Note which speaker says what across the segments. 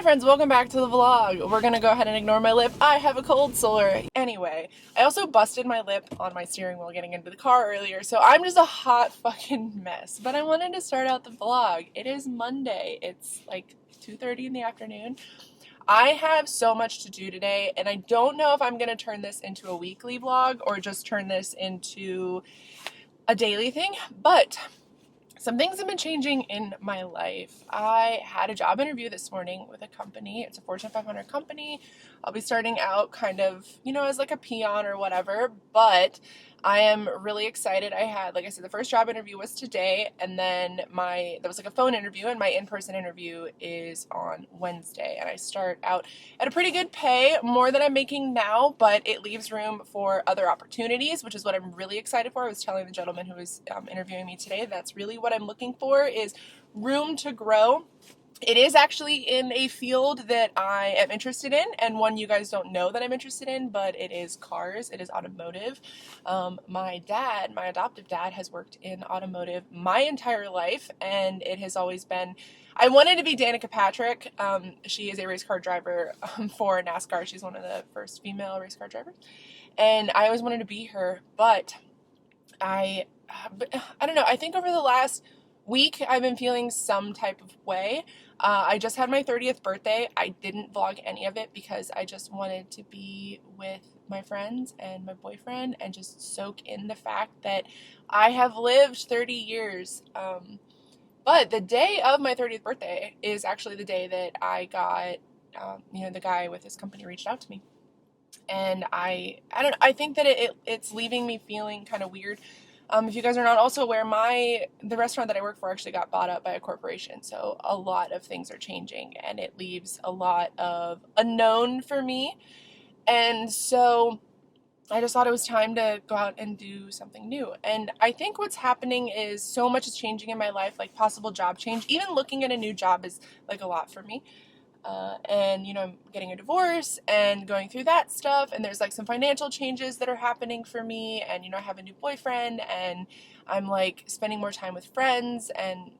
Speaker 1: Hi friends, welcome back to the vlog. We're gonna go ahead and ignore my lip. I have a cold sore. Anyway, I also busted my lip on my steering wheel getting into the car earlier, so I'm just a hot fucking mess. But I wanted to start out the vlog. It is Monday. It's like 2:30 in the afternoon. I have so much to do today, and I don't know if I'm gonna turn this into a weekly vlog or just turn this into a daily thing, but some things have been changing in my life. I had a job interview this morning with a company. It's a Fortune 500 company. I'll be starting out kind of, as like a peon or whatever, but I am really excited. I had, like I said, the first job interview was today, and then there was like a phone interview, and my in-person interview is on Wednesday, and I start out at a pretty good pay, more than I'm making now, but it leaves room for other opportunities, which is what I'm really excited for. I was telling the gentleman who was interviewing me today, that's really what I'm looking for, is room to grow. It is actually in a field that I am interested in, and one you guys don't know that I'm interested in, but it is cars. It is automotive. My adoptive dad, has worked in automotive my entire life, and it has always been, I wanted to be Danica Patrick. She is a race car driver for NASCAR. She's one of the first female race car drivers, and I always wanted to be her, but I don't know. I think over the last week I've been feeling some type of way. I just had my 30th birthday. I didn't vlog any of it because I just wanted to be with my friends and my boyfriend and just soak in the fact that I have lived 30 years. But the day of my 30th birthday is actually the day that I got, the guy with his company reached out to me. And I don't know, I think that it's leaving me feeling kind of weird. If you guys are not also aware, the restaurant that I work for actually got bought up by a corporation, so a lot of things are changing, and it leaves a lot of unknown for me. And so I just thought it was time to go out and do something new. And I think what's happening is so much is changing in my life, like possible job change. Even looking at a new job is like a lot for me. And I'm getting a divorce and going through that stuff, and there's like some financial changes that are happening for me, and I have a new boyfriend, and I'm like spending more time with friends, and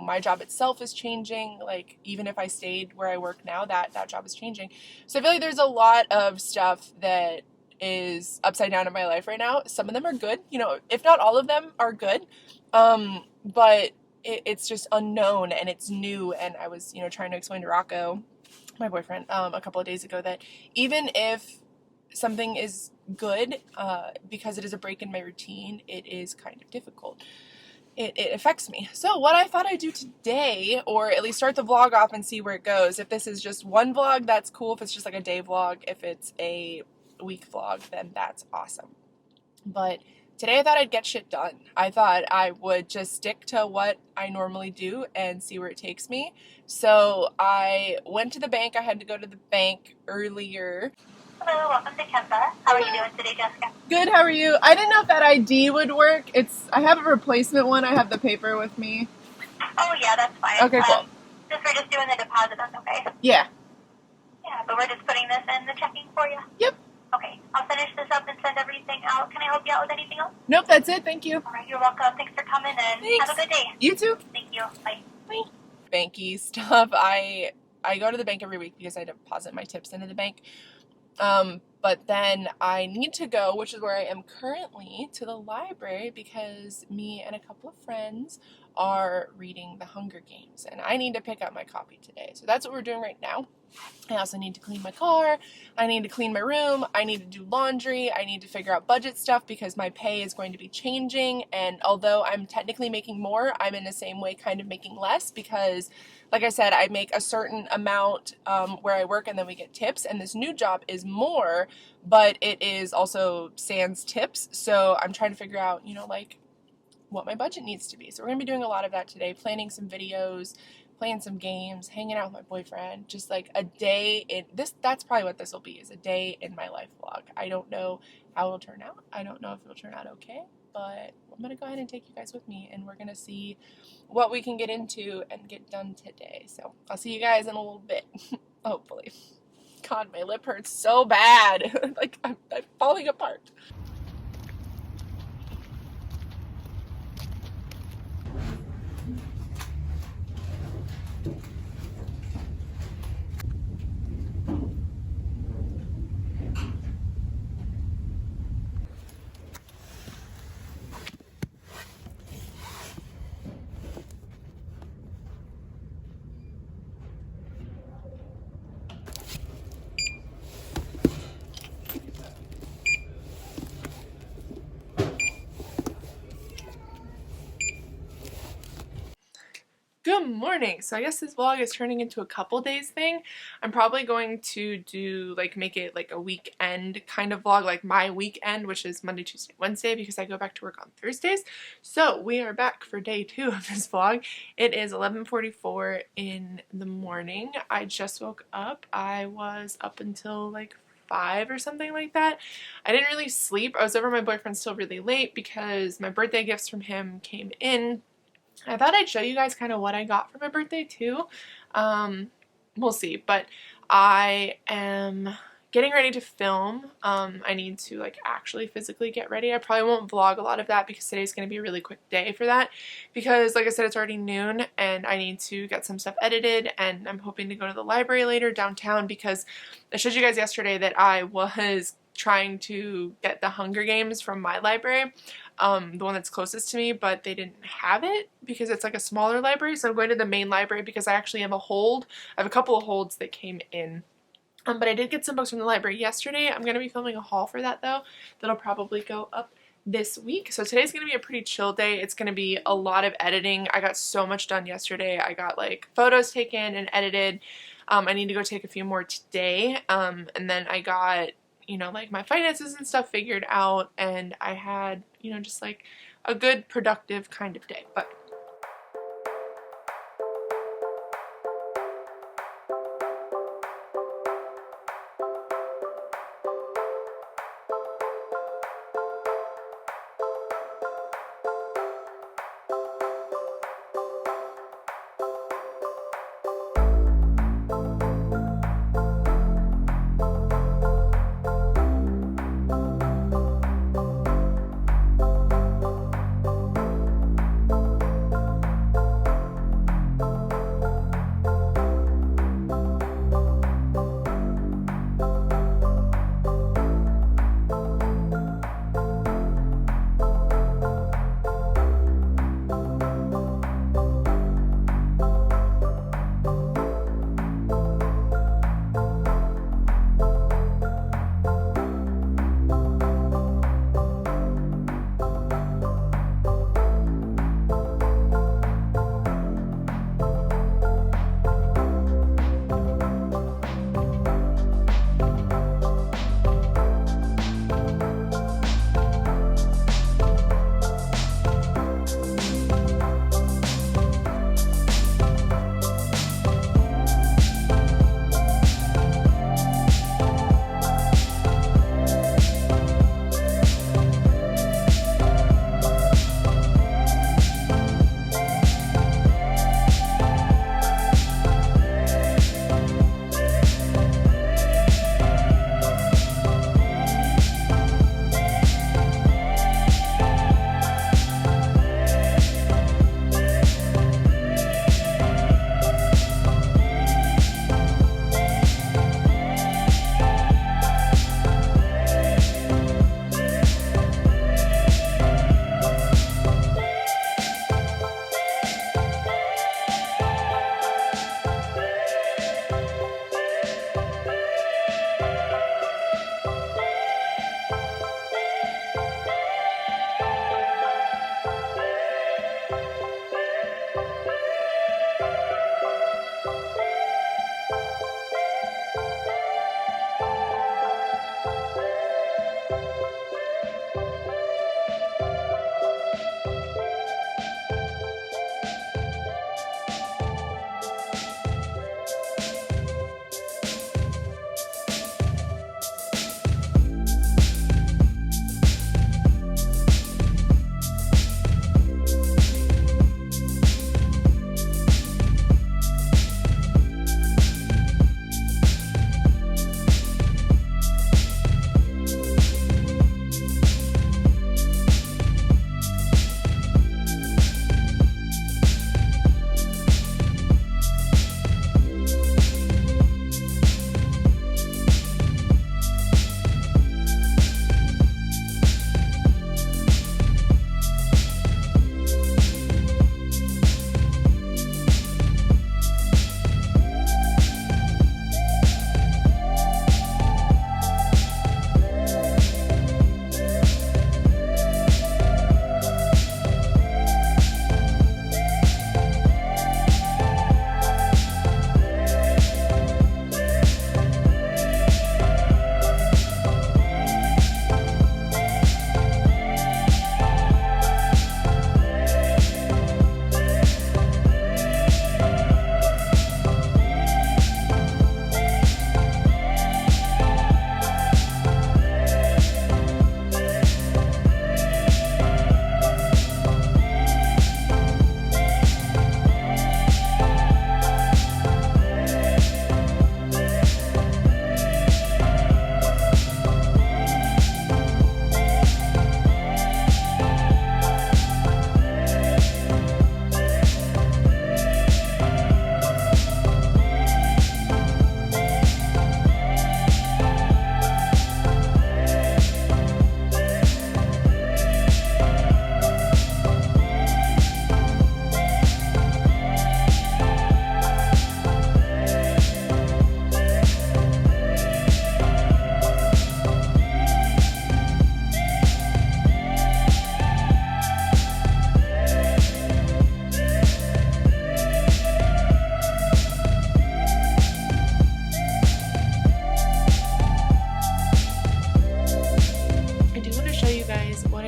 Speaker 1: my job itself is changing. Like, even if I stayed where I work now, that job is changing. So I feel like there's a lot of stuff that is upside down in my life right now. Some of them are good, if not all of them are good, but it's just unknown and it's new. And I was trying to explain to Rocco, my boyfriend, a couple of days ago, that even if something is good, because it is a break in my routine, it is kind of difficult. It affects me. So what I thought I'd do today, or at least start the vlog off and see where it goes. If this is just one vlog, that's cool. If it's just like a day vlog, if it's a week vlog, then that's awesome. But today I thought I'd get shit done. I thought I would just stick to what I normally do and see where it takes me. So I went to the bank. I had to go to the bank earlier.
Speaker 2: Hello, welcome to Kemba. How are you doing today, Jessica?
Speaker 1: Good, how are you? I didn't know if that ID would work. I have a replacement one. I have the paper with me.
Speaker 2: Oh yeah, that's fine.
Speaker 1: Okay, cool.
Speaker 2: We're just doing the deposit, that's okay?
Speaker 1: Yeah.
Speaker 2: Yeah, but we're just putting this in the checking for you?
Speaker 1: Yep.
Speaker 2: Okay, I'll finish this up and send everything out. Can I help you out with anything else?
Speaker 1: Nope, that's it. Thank you.
Speaker 2: All right, you're welcome. Thanks for coming, and
Speaker 1: Thanks.
Speaker 2: have a good day.
Speaker 1: You too.
Speaker 2: Thank you. Bye.
Speaker 1: Bye. Banky stuff. I go to the bank every week because I deposit my tips into the bank. But then I need to go, which is where I am currently, to the library because me and a couple of friends are reading The Hunger Games, and I need to pick up my copy today. So that's what we're doing right now. I also need to clean my car. I need to clean my room. I need to do laundry. I need to figure out budget stuff because my pay is going to be changing. And although I'm technically making more, I'm in the same way kind of making less because, like I said, I make a certain amount where I work, and then we get tips. And this new job is more, but it is also sans tips. So I'm trying to figure out, like what my budget needs to be. So we're going to be doing a lot of that today, planning some videos, playing some games, hanging out with my boyfriend, just like a day in this. That's probably what this will be, is a day in my life vlog. I don't know how it'll turn out. I don't know if it'll turn out okay, but I'm going to go ahead and take you guys with me, and we're going to see what we can get into and get done today. So I'll see you guys in a little bit, hopefully. God, my lip hurts so bad. Like I'm falling apart. Good morning. So I guess this vlog is turning into a couple days thing. I'm probably going to do make it like a weekend kind of vlog, like my weekend, which is Monday, Tuesday, Wednesday, because I go back to work on Thursdays. So we are back for day 2 of this vlog. It is 11:44 in the morning. I just woke up. I was up until like 5 or something like that. I didn't really sleep. I was over at my boyfriend's till really late because my birthday gifts from him came in. I thought I'd show you guys kind of what I got for my birthday too. We'll see, but I am getting ready to film. I need to actually physically get ready. I probably won't vlog a lot of that because today's going to be a really quick day for that, because like I said, it's already noon and I need to get some stuff edited, and I'm hoping to go to the library later downtown because I showed you guys yesterday that I was trying to get the Hunger Games from my library, the one that's closest to me, but they didn't have it because it's like a smaller library. So I'm going to the main library because I actually have a hold. I have a couple of holds that came in. But I did get some books from the library yesterday. I'm going to be filming a haul for that though. That'll probably go up this week. So today's going to be a pretty chill day. It's going to be a lot of editing. I got so much done yesterday. I got photos taken and edited. I need to go take a few more today. And then I got my finances and stuff figured out, and I had, just a good productive kind of day. But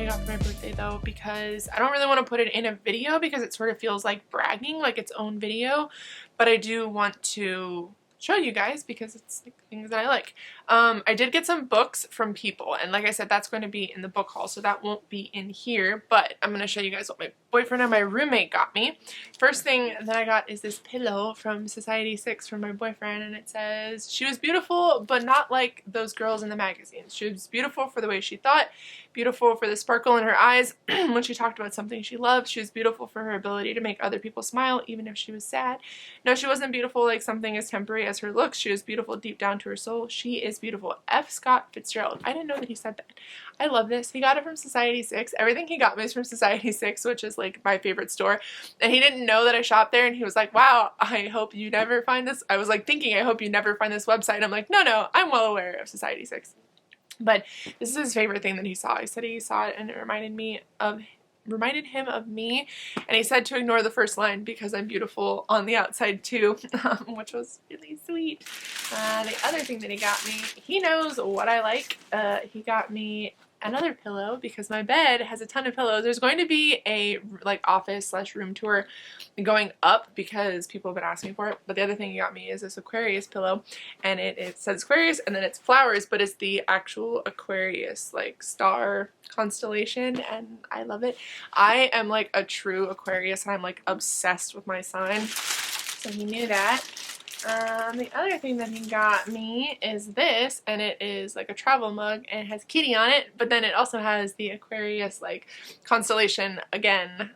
Speaker 1: I got for my birthday though, because I don't really want to put it in a video because it sort of feels like bragging, like its own video, but I do want to show you guys because it's like things that I like. I did get some books from people, and like I said, that's going to be in the book haul, so that won't be in here, but I'm going to show you guys what my boyfriend and my roommate got me. First thing that I got is this pillow from Society 6 from my boyfriend, and it says, "She was beautiful, but not like those girls in the magazines. She was beautiful for the way she thought, beautiful for the sparkle in her eyes when she talked about something she loved. She was beautiful for her ability to make other people smile, even if she was sad. No, she wasn't beautiful like something as temporary as her looks. She was beautiful deep down to her soul. She is beautiful." F. Scott Fitzgerald. I didn't know that he said that. I love this. He got it from Society 6. Everything he got me is from Society 6, which is like my favorite store. And he didn't know that I shopped there, and he was like, "Wow, I hope you never find this." I was like thinking, I hope you never find this website. And I'm like, no, I'm well aware of Society 6. But this is his favorite thing that he saw. He said he saw it and it reminded him of me, and he said to ignore the first line because I'm beautiful on the outside too, which was really sweet. The other thing that he got me, he knows what I like. He got me another pillow because my bed has a ton of pillows. There's going to be a like office / room tour going up because people have been asking for it. But the other thing he got me is this Aquarius pillow, and it says Aquarius and then it's flowers, but it's the actual Aquarius like star constellation, and I love it. I am like a true Aquarius, and I'm like obsessed with my sign, so he knew that. The other thing that he got me is this, and it is like a travel mug, and it has kitty on it, but then it also has the Aquarius like constellation again.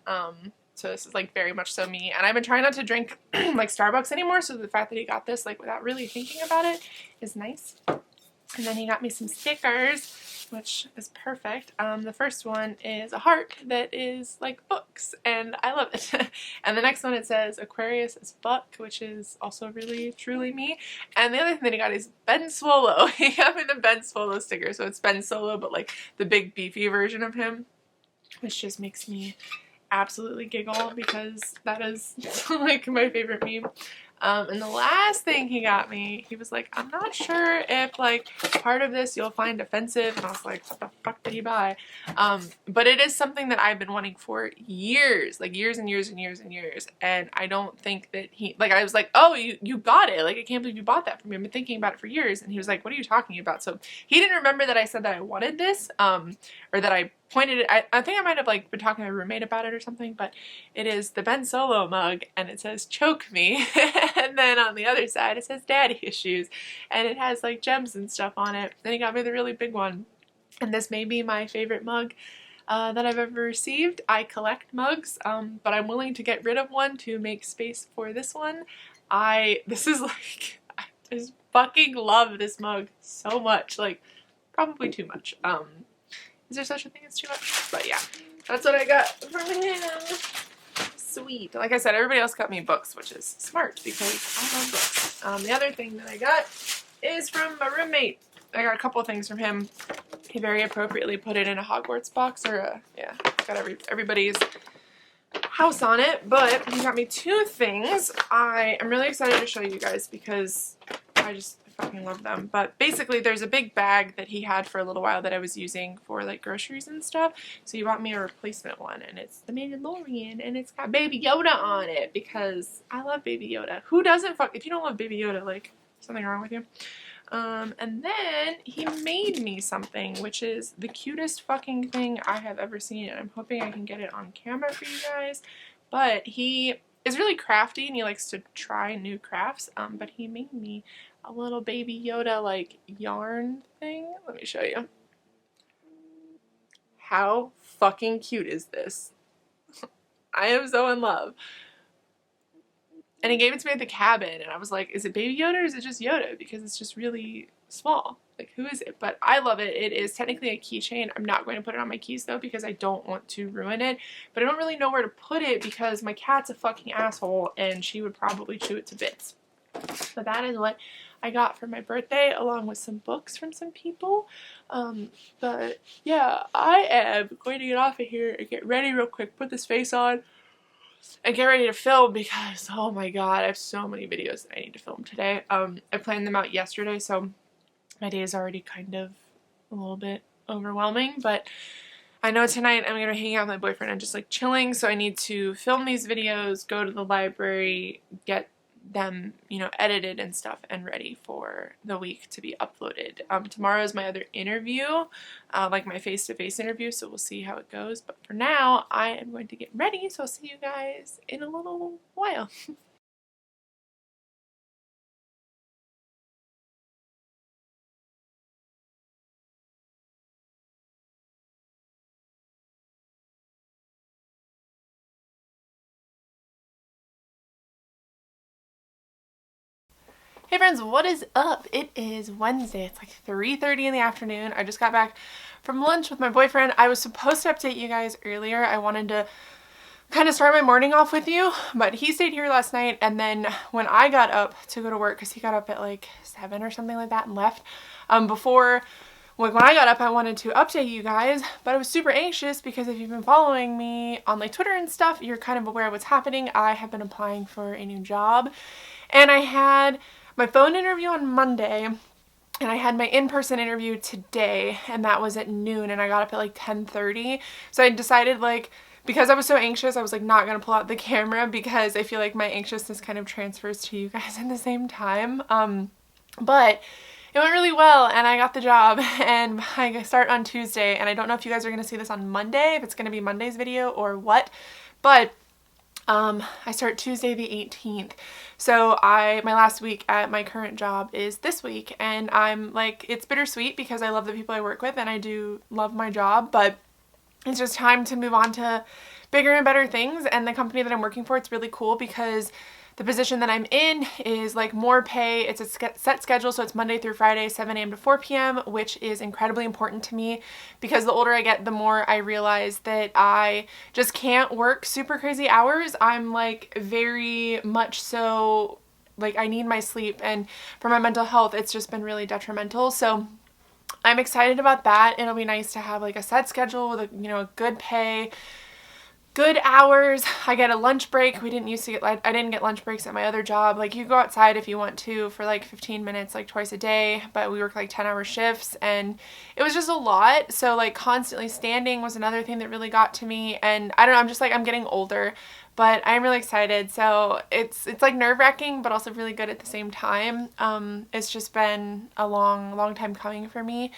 Speaker 1: So this is like very much so me, and I've been trying not to drink like Starbucks anymore, so the fact that he got this like without really thinking about it is nice. And then he got me some stickers, which is perfect. The first one is a heart that is like books, and I love it. And the next one, it says Aquarius as fuck, which is also really truly me. And the other thing that he got is Ben Swolo. He got me the Ben Swolo sticker, so it's Ben Solo but like the big beefy version of him, which just makes me absolutely giggle because that is like my favorite meme. And the last thing he got me, he was like, "I'm not sure if like part of this you'll find offensive," and I was like, "What the fuck did he buy?" But it is something that I've been wanting for years, like years and years and years and years, and I don't think that he, like, I was like, "Oh, you got it, like I can't believe you bought that for me, I've been thinking about it for years," and he was like, "What are you talking about?" So he didn't remember that I said that I wanted this, or that I pointed it. I think I might have like been talking to my roommate about it or something, but it is the Ben Solo mug, and it says "choke me," and then on the other side it says "daddy issues," and it has like gems and stuff on it. Then he got me the really big one, and this may be my favorite mug that I've ever received. I collect mugs, but I'm willing to get rid of one to make space for this one. This is like, I just fucking love this mug so much, like probably too much. Is there such a thing as too much? But yeah, that's what I got from him. Sweet. Like I said, everybody else got me books, which is smart because I love books. The other thing that I got is from my roommate. I got a couple of things from him. He very appropriately put it in a Hogwarts box, or yeah, got everybody's house on it. But he got me two things. I am really excited to show you guys because I just fucking love them. But basically there's a big bag that he had for a little while that I was using for like groceries and stuff, so he bought me a replacement one, and it's the Mandalorian, and it's got Baby Yoda on it because I love Baby Yoda. Who doesn't if you don't love Baby Yoda, like something wrong with you. And then he made me something, which is the cutest fucking thing I have ever seen, and I'm hoping I can get it on camera for you guys. But he is really crafty, and he likes to try new crafts, but he made me a little Baby Yoda like yarn thing. Let me show you. How fucking cute is this? I am so in love. And he gave it to me at the cabin, and I was like, is it Baby Yoda or is it just Yoda? Because it's just really small. Like, who is it? But I love it. It is technically a keychain. I'm not going to put it on my keys though because I don't want to ruin it. But I don't really know where to put it because my cat's a fucking asshole and she would probably chew it to bits. So that is what I got for my birthday, along with some books from some people. But yeah, I am going to get off of here and get ready real quick, put this face on, and get ready to film because, oh my god, I have so many videos that I need to film today. I planned them out yesterday, so my day is already kind of a little bit overwhelming, but I know tonight I'm going to be hanging out with my boyfriend and just like chilling, so I need to film these videos, go to the library, get them, you know, edited and stuff and ready for the week to be uploaded. Tomorrow is my other interview, like my face-to-face interview, so we'll see how it goes. But for now, I am going to get ready, so I'll see you guys in a little while. Hey friends, what is up? It is Wednesday. It's like 3:30 in the afternoon. I just got back from lunch with my boyfriend. I was supposed to update you guys earlier. I wanted to kind of start my morning off with you, but he stayed here last night, and then when I got up to go to work, because he got up at like 7 or something like that and left, when I got up, I wanted to update you guys, but I was super anxious because if you've been following me on like Twitter and stuff, you're kind of aware of what's happening. I have been applying for a new job, and I had my phone interview on Monday, and I had my in-person interview today, and that was at noon, and I got up at like 10:30. So I decided, like, because I was so anxious, I was like not gonna pull out the camera because I feel like my anxiousness kind of transfers to you guys at the same time. But it went really well, and I got the job, and I start on Tuesday, and I don't know if you guys are gonna see this on Monday, if it's gonna be Monday's video or what, but I start Tuesday the 18th. So my last week at my current job is this week, and I'm like, it's bittersweet because I love the people I work with and I do love my job, but it's just time to move on to bigger and better things. And the company that I'm working for, it's really cool because the position that I'm in is like more pay. It's a set schedule, so it's Monday through Friday, 7 a.m. to 4 p.m., which is incredibly important to me because the older I get, the more I realize that I just can't work super crazy hours. I'm like very much so, like, I need my sleep, and for my mental health, it's just been really detrimental. So I'm excited about that. It'll be nice to have like a set schedule with a, you know, good pay, good hours. I get a lunch break. I didn't get lunch breaks at my other job. Like, you go outside if you want to for like 15 minutes, like twice a day, but we work like 10-hour shifts, and it was just a lot. So like constantly standing was another thing that really got to me, and I don't know, I'm just like, I'm getting older, but I'm really excited. So it's like nerve-wracking, but also really good at the same time. It's just been a long time coming for me,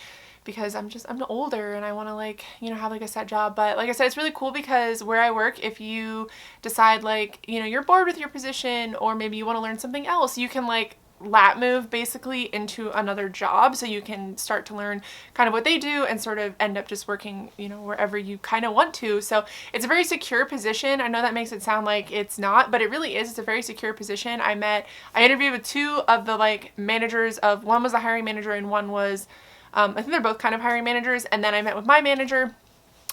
Speaker 1: because I'm older and I want to, like, you know, have like a set job. But like I said, it's really cool because where I work, if you decide, like, you know, you're bored with your position, or maybe you want to learn something else, you can like lat move basically into another job, so you can start to learn kind of what they do and sort of end up just working, you know, wherever you kind of want to. So it's a very secure position. I know that makes it sound like it's not, but it really is. It's a very secure position. I interviewed with two of the like managers of, one was the hiring manager and one was I think they're both kind of hiring managers, and then I met with my manager,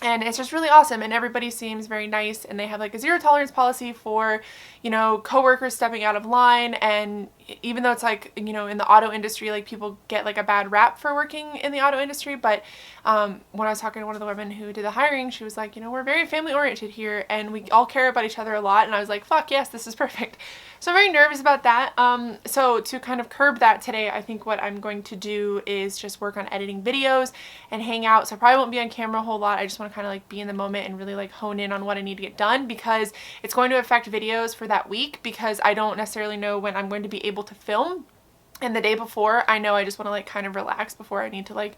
Speaker 1: and it's just really awesome, and everybody seems very nice, and they have like a zero tolerance policy for, you know, coworkers stepping out of line. And even though it's like, you know, in the auto industry, like, people get like a bad rap for working in the auto industry, but when I was talking to one of the women who did the hiring, she was like, you know, we're very family oriented here, and we all care about each other a lot. And I was like, fuck yes, this is perfect. So I'm very nervous about that. So to kind of curb that today, I think what I'm going to do is just work on editing videos and hang out. So I probably won't be on camera a whole lot. I just want to kind of like be in the moment and really like hone in on what I need to get done, because it's going to affect videos for that week, because I don't necessarily know when I'm going to be able to film. And the day before, I know I just want to like kind of relax before I need to like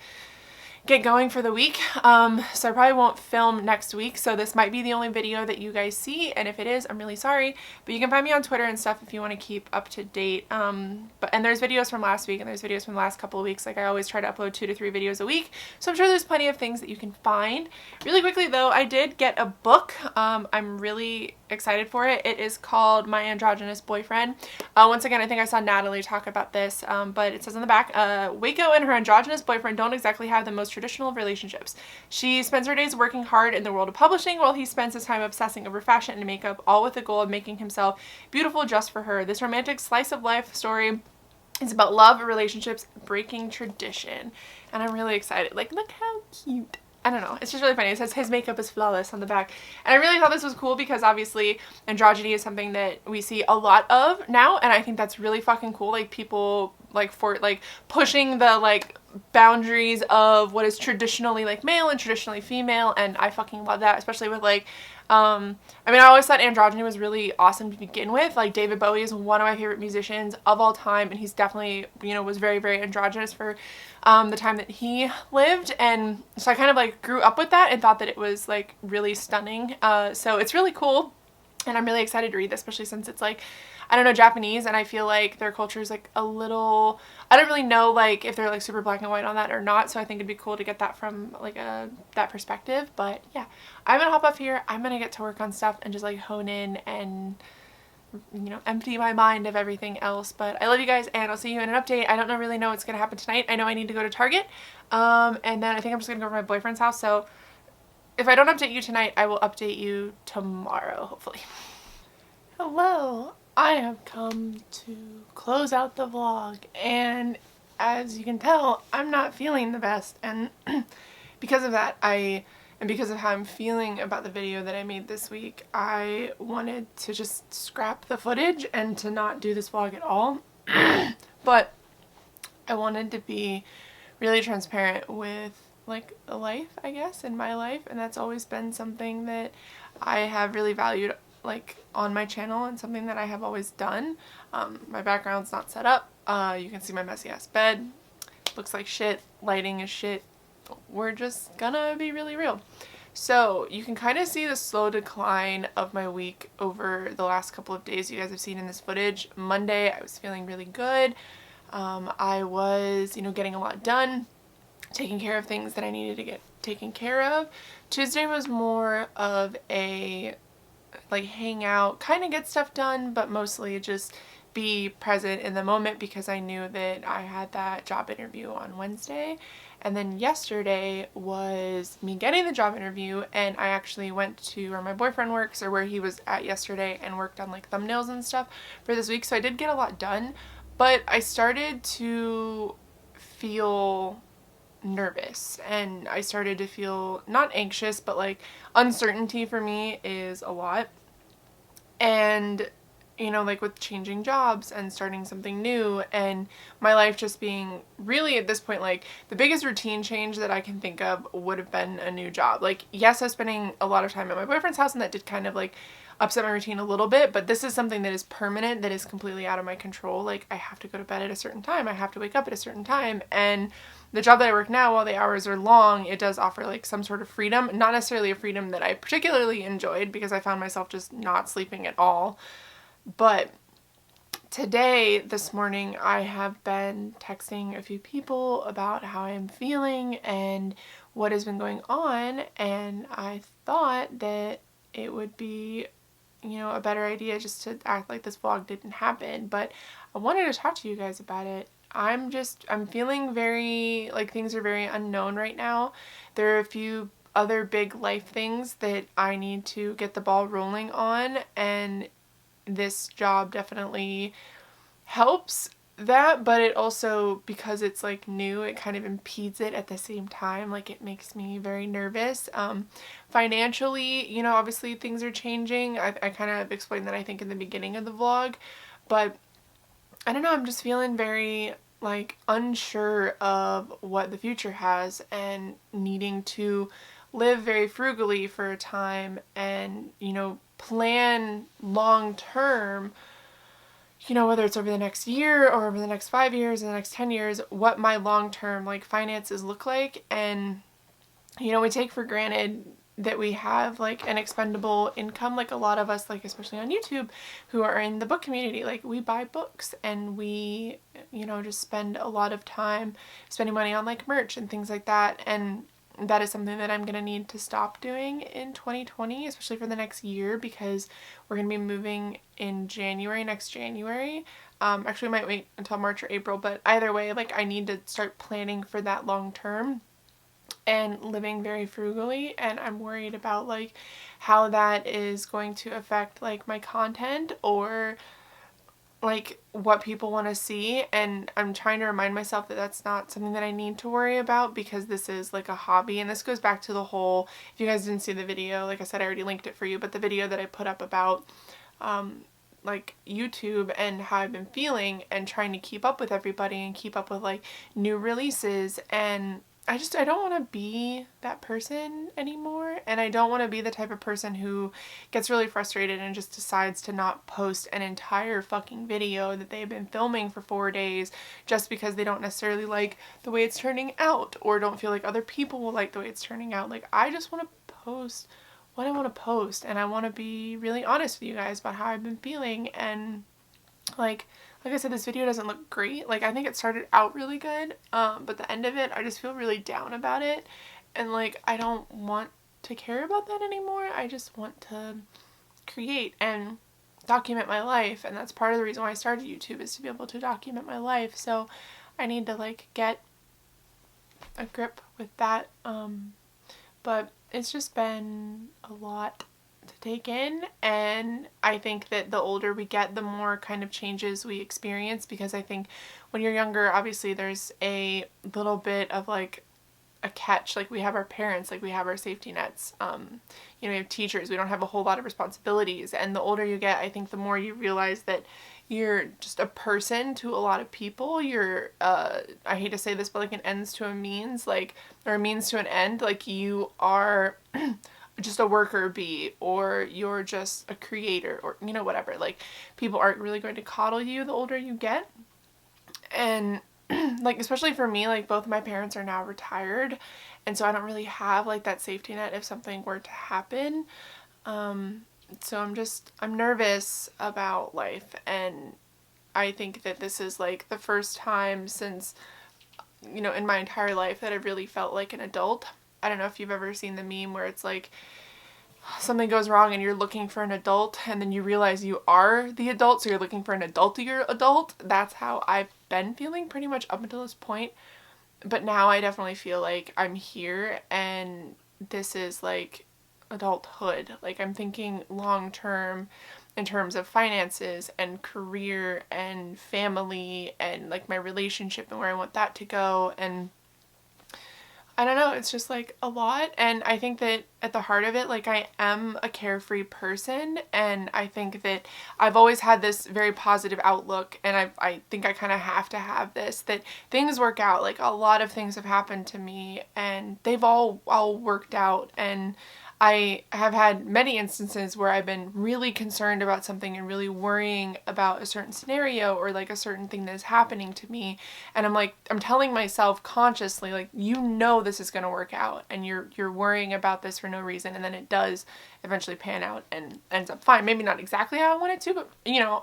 Speaker 1: get going for the week. So I probably won't film next week, so this might be the only video that you guys see, and if it is, I'm really sorry. But you can find me on Twitter and stuff if you want to keep up to date. And there's videos from last week, and there's videos from the last couple of weeks. Like, I always try to upload 2 to 3 videos a week, so I'm sure there's plenty of things that you can find. Really quickly though, I did get a book. I'm really excited for it. It is called My Androgynous Boyfriend. Once again, I think I saw Natalie talk about this, but it says on the back, Waco and her androgynous boyfriend don't exactly have the most traditional of relationships. She spends her days working hard in the world of publishing, while he spends his time obsessing over fashion and makeup, all with the goal of making himself beautiful just for her. This romantic slice of life story is about love, relationships, breaking tradition, and I'm really excited. Like, look how cute. I don't know, it's just really funny. It says his makeup is flawless on the back, and I really thought this was cool because obviously androgyny is something that we see a lot of now, and I think that's really fucking cool. Like, people like pushing the like boundaries of what is traditionally like male and traditionally female, and I fucking love that, especially with like I mean, I always thought androgyny was really awesome to begin with. Like, David Bowie is one of my favorite musicians of all time, and he's definitely, you know, was very, very androgynous for the time that he lived. And so I kind of like grew up with that and thought that it was like really stunning. So it's really cool, and I'm really excited to read this, especially since it's like, I don't know, Japanese, and I feel like their culture is like a little, I don't really know like if they're like super black and white on that or not, so I think it'd be cool to get that from like that perspective. But yeah, I'm gonna hop off here. I'm gonna get to work on stuff and just like hone in and, you know, empty my mind of everything else. But I love you guys, and I'll see you in an update. I don't really know what's gonna happen tonight. I know I need to go to Target, and then I think I'm just gonna go over to my boyfriend's house. So if I don't update you tonight, I will update you tomorrow, hopefully. Hello. I have come to close out the vlog, and as you can tell, I'm not feeling the best, and because of that, and because of how I'm feeling about the video that I made this week, I wanted to just scrap the footage and to not do this vlog at all. But I wanted to be really transparent with like life, I guess, in my life, and that's always been something that I have really valued like on my channel, and something that I have always done. My background's not set up. You can see my messy ass bed. Looks like shit. Lighting is shit. We're just gonna be really real. So you can kind of see the slow decline of my week over the last couple of days you guys have seen in this footage. Monday I was feeling really good. I was, you know, getting a lot done, taking care of things that I needed to get taken care of. Tuesday was more of a like hang out, kind of get stuff done, but mostly just be present in the moment because I knew that I had that job interview on Wednesday. And then yesterday was me getting the job interview, and I actually went to where my boyfriend works, or where he was at yesterday, and worked on like thumbnails and stuff for this week. So I did get a lot done, but I started to feel nervous, and I started to feel not anxious, but like uncertainty for me is a lot. And you know, like with changing jobs and starting something new, and my life just being really at this point like the biggest routine change that I can think of would have been a new job. Like, yes, I was spending a lot of time at my boyfriend's house, and that did kind of like upset my routine a little bit, but this is something that is permanent, that is completely out of my control. Like, I have to go to bed at a certain time, I have to wake up at a certain time, and the job that I work now, while the hours are long, it does offer like some sort of freedom. Not necessarily a freedom that I particularly enjoyed, because I found myself just not sleeping at all. But today, this morning, I have been texting a few people about how I'm feeling and what has been going on, and I thought that it would be, you know, a better idea just to act like this vlog didn't happen. But I wanted to talk to you guys about it. I'm feeling very, like, things are very unknown right now. There are a few other big life things that I need to get the ball rolling on, and this job definitely helps that, but it also, because it's like new, it kind of impedes it at the same time. Like, it makes me very nervous. Financially, you know, obviously things are changing. I kind of explained that, I think, in the beginning of the vlog, but I don't know, I'm just feeling very like unsure of what the future has, and needing to live very frugally for a time, and, you know, plan long term, you know, whether it's over the next year or over the next 5 years or the next 10 years, what my long term like finances look like. And, you know, we take for granted that we have like an expendable income, like a lot of us, like especially on YouTube, who are in the book community. Like, we buy books, and we, you know, just spend a lot of time spending money on like merch and things like that. And that is something that I'm going to need to stop doing in 2020, especially for the next year, because we're going to be moving in January, next January. Actually, we might wait until March or April, but either way, like, I need to start planning for that long term and living very frugally. And I'm worried about like how that is going to affect like my content, or like what people want to see. And I'm trying to remind myself that that's not something that I need to worry about, because this is like a hobby. And this goes back to the whole, if you guys didn't see the video, like I said, I already linked it for you, but the video that I put up about like YouTube and how I've been feeling and trying to keep up with everybody and keep up with like new releases, and I don't want to be that person anymore, and I don't want to be the type of person who gets really frustrated and just decides to not post an entire fucking video that they've been filming for 4 days just because they don't necessarily like the way it's turning out or don't feel like other people will like the way it's turning out. Like, I just want to post what I want to post, and I want to be really honest with you guys about how I've been feeling. And like I said, this video doesn't look great. Like, I think it started out really good, but the end of it, I just feel really down about it, and like I don't want to care about that anymore. I just want to create and document my life, and that's part of the reason why I started YouTube, is to be able to document my life. So I need to like get a grip with that, but it's just been a lot to take in, and I think that the older we get, the more kind of changes we experience, because I think when you're younger, obviously there's a little bit of like a catch. Like, we have our parents, like we have our safety nets, we have teachers, we don't have a whole lot of responsibilities. And the older you get, I think the more you realize that you're just a person to a lot of people. You're I hate to say this, but like an ends to a means, like, or a means to an end. Like, you are just a worker bee, or you're just a creator, or whatever. Like, people aren't really going to coddle you the older you get. And like, especially for me, like both my parents are now retired, and so I don't really have like that safety net if something were to happen. So I'm nervous about life, and I think that this is like the first time since, in my entire life that I've really felt like an adult. I don't know if you've ever seen the meme where it's like something goes wrong and you're looking for an adult, and then you realize you are the adult, so you're looking for an adultier adult. That's how I've been feeling pretty much up until this point. But now I definitely feel like I'm here, and this is like adulthood. Like, I'm thinking long term in terms of finances and career and family and like my relationship and where I want that to go. And I don't know, it's just like a lot. And I think that at the heart of it, like, I am a carefree person, and I think that I've always had this very positive outlook, and I think I kind of have to have this, that things work out. Like, a lot of things have happened to me, and they've all worked out. And I have had many instances where I've been really concerned about something and really worrying about a certain scenario or like a certain thing that is happening to me. And I'm telling myself consciously, like, this is going to work out, and you're worrying about this for no reason. And then it does eventually pan out and ends up fine. Maybe not exactly how I want it to, but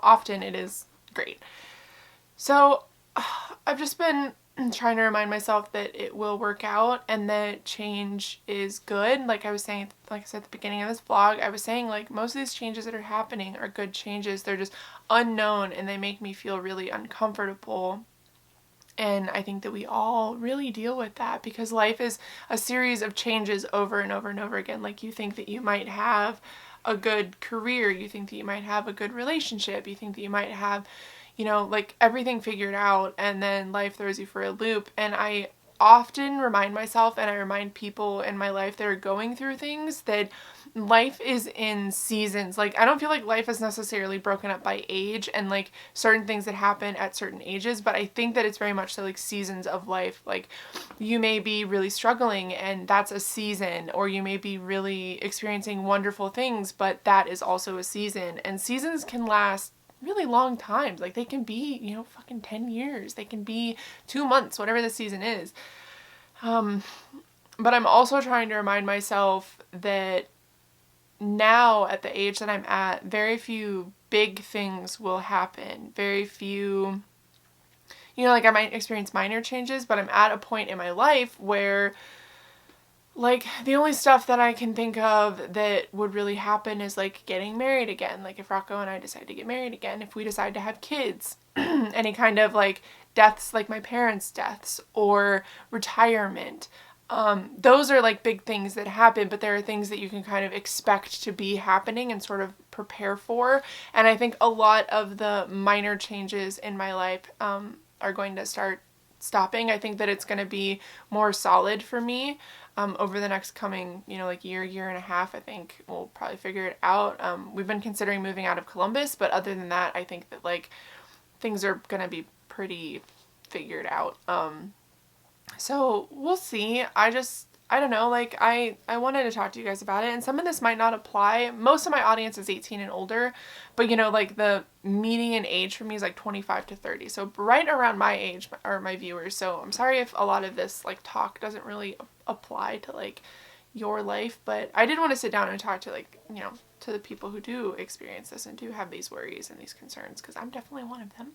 Speaker 1: often it is great. So I've just been trying to remind myself that it will work out and that change is good. Like I said at the beginning of this vlog, I was saying, like, most of these changes that are happening are good changes. They're just unknown, and they make me feel really uncomfortable. And I think that we all really deal with that, because life is a series of changes over and over and over again. Like, you think that you might have a good career, you think that you might have a good relationship, you think that you might have like everything figured out, and then life throws you for a loop. And I often remind myself, and I remind people in my life that are going through things, that life is in seasons. Like, I don't feel like life is necessarily broken up by age and like certain things that happen at certain ages, but I think that it's very much so like seasons of life. Like, you may be really struggling, and that's a season, or you may be really experiencing wonderful things, but that is also a season. And seasons can last really long times. Like, they can be, fucking 10 years. They can be 2 months, whatever the season is. But I'm also trying to remind myself that now, at the age that I'm at, very few big things will happen. Very few, like, I might experience minor changes, but I'm at a point in my life where, like, the only stuff that I can think of that would really happen is, like, getting married again. Like, if Rocco and I decide to get married again, if we decide to have kids, any kind of, like, deaths, like my parents' deaths, or retirement. Those are, like, big things that happen, but there are things that you can kind of expect to be happening and sort of prepare for. And I think a lot of the minor changes in my life are going to start stopping. I think that it's going to be more solid for me over the next coming, like year and a half. I think we'll probably figure it out. We've been considering moving out of Columbus, but other than that, I think that like things are going to be pretty figured out. So we'll see. I don't know, like I wanted to talk to you guys about it, and some of this might not apply. Most of my audience is 18 and older, but like the median age for me is like 25 to 30. So right around my age are my viewers. So I'm sorry if a lot of this like talk doesn't really apply to like your life, but I did want to sit down and talk to like, to the people who do experience this and do have these worries and these concerns, because I'm definitely one of them.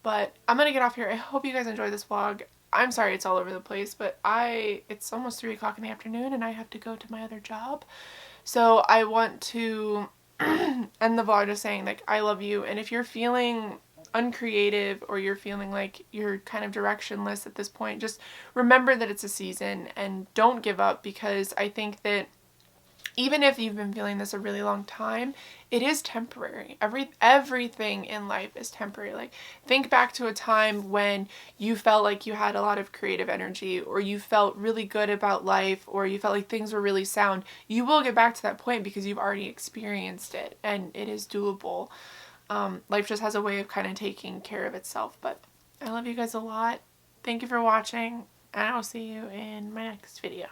Speaker 1: But I'm gonna get off here. I hope you guys enjoy this vlog. I'm sorry it's all over the place, but it's almost 3 o'clock in the afternoon and I have to go to my other job. So I want to end the vlog just saying like I love you, and if you're feeling uncreative or you're feeling like you're kind of directionless at this point, just remember that it's a season and don't give up, because I think that even if you've been feeling this a really long time, it is temporary. Everything in life is temporary. Like, think back to a time when you felt like you had a lot of creative energy, or you felt really good about life, or you felt like things were really sound. You will get back to that point because you've already experienced it, and it is doable. Life just has a way of kind of taking care of itself. But I love you guys a lot. Thank you for watching, and I'll see you in my next video.